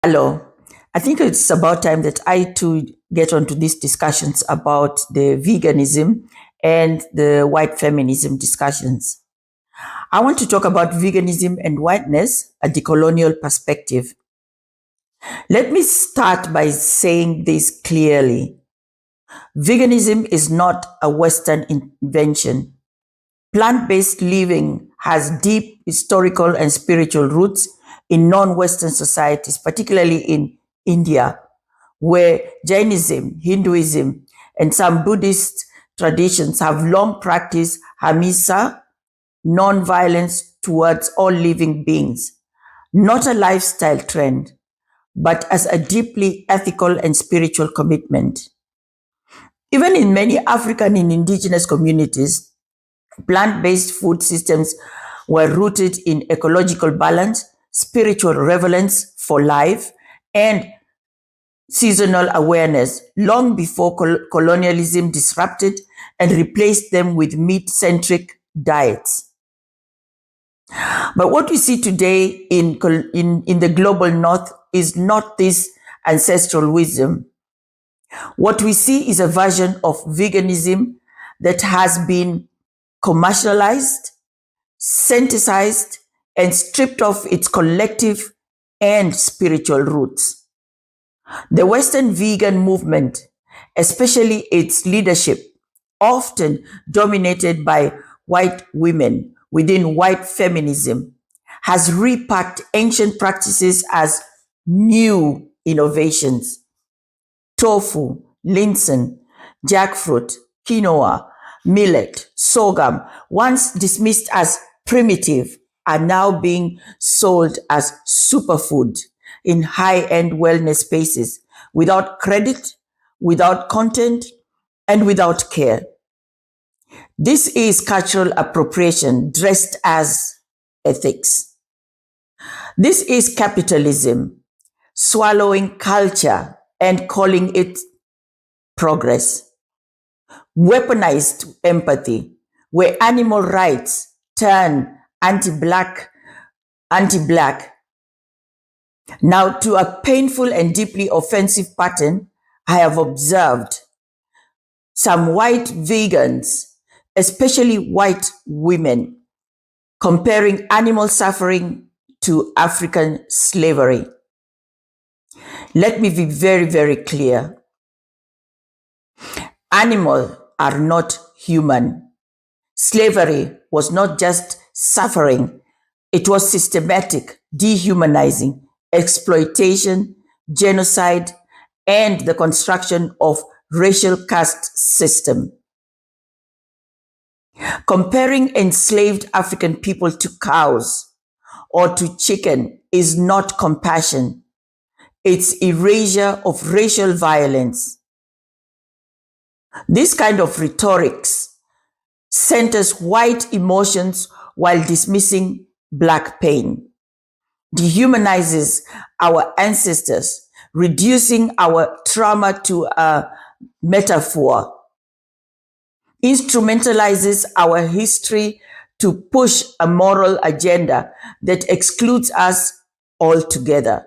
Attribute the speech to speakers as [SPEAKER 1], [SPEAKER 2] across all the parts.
[SPEAKER 1] Hello. I think it's about time that I too get onto these discussions about the veganism and the white feminism discussions. I want to talk about veganism and whiteness, a decolonial perspective. Let me start by saying this clearly. Veganism is not a Western invention. Plant-based living has deep historical and spiritual roots in non-Western societies, particularly in India, where Jainism, Hinduism, and some Buddhist traditions have long practiced ahimsa, non-violence towards all living beings, not a lifestyle trend, but as a deeply ethical and spiritual commitment. Even in many African and indigenous communities, plant-based food systems were rooted in ecological balance, spiritual reverence for life, and seasonal awareness long before colonialism disrupted and replaced them with meat-centric diets. But what we see today in the global north is not this ancestral wisdom. What we see is a version of veganism that has been commercialized, sanitized, and stripped of its collective and spiritual roots. The Western vegan movement, especially its leadership, often dominated by white women within white feminism, has repacked ancient practices as new innovations. Tofu, linseed, jackfruit, quinoa, millet, sorghum, once dismissed as primitive, are now being sold as superfood in high-end wellness spaces without credit, without content, and without care. This is cultural appropriation dressed as ethics. This is capitalism swallowing culture and calling it progress. Weaponized empathy, where animal rights turn anti-black. Now, to a painful and deeply offensive pattern I have observed. Some white vegans, especially white women, comparing animal suffering to African slavery. Let me be very, very clear. Animals are not human. Slavery was not just suffering, it was systematic, dehumanizing, exploitation, genocide, and the construction of racial caste system. Comparing enslaved African people to cows or to chicken is not compassion. It's erasure of racial violence. This kind of rhetorics centers white emotions while dismissing black pain, dehumanizes our ancestors, reducing our trauma to a metaphor, instrumentalizes our history to push a moral agenda that excludes us altogether.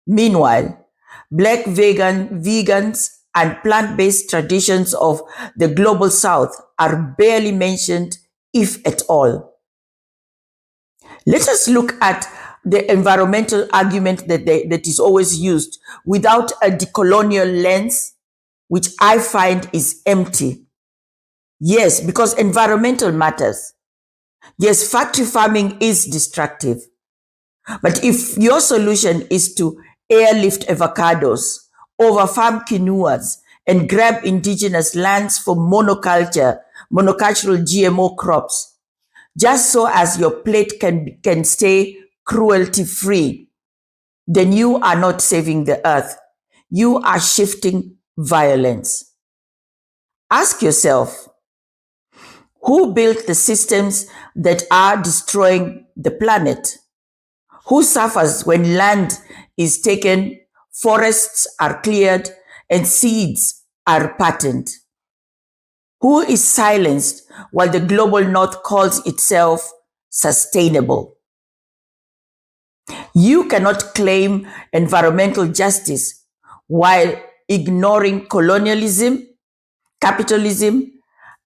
[SPEAKER 1] Meanwhile, black vegans and plant-based traditions of the global south are barely mentioned, if at all. Let us look at the environmental argument that is always used without a decolonial lens, which I find is empty. Yes, because environmental matters. Yes, factory farming is destructive. But if your solution is to airlift avocados, overfarm quinoas, and grab indigenous lands for monocultural GMO crops, just so as your plate can stay cruelty-free, then you are not saving the earth. You are shifting violence. Ask yourself, who built the systems that are destroying the planet? Who suffers when land is taken, forests are cleared, and seeds are patented? Who is silenced while the global north calls itself sustainable? You cannot claim environmental justice while ignoring colonialism, capitalism,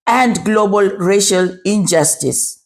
[SPEAKER 1] and global racial injustice.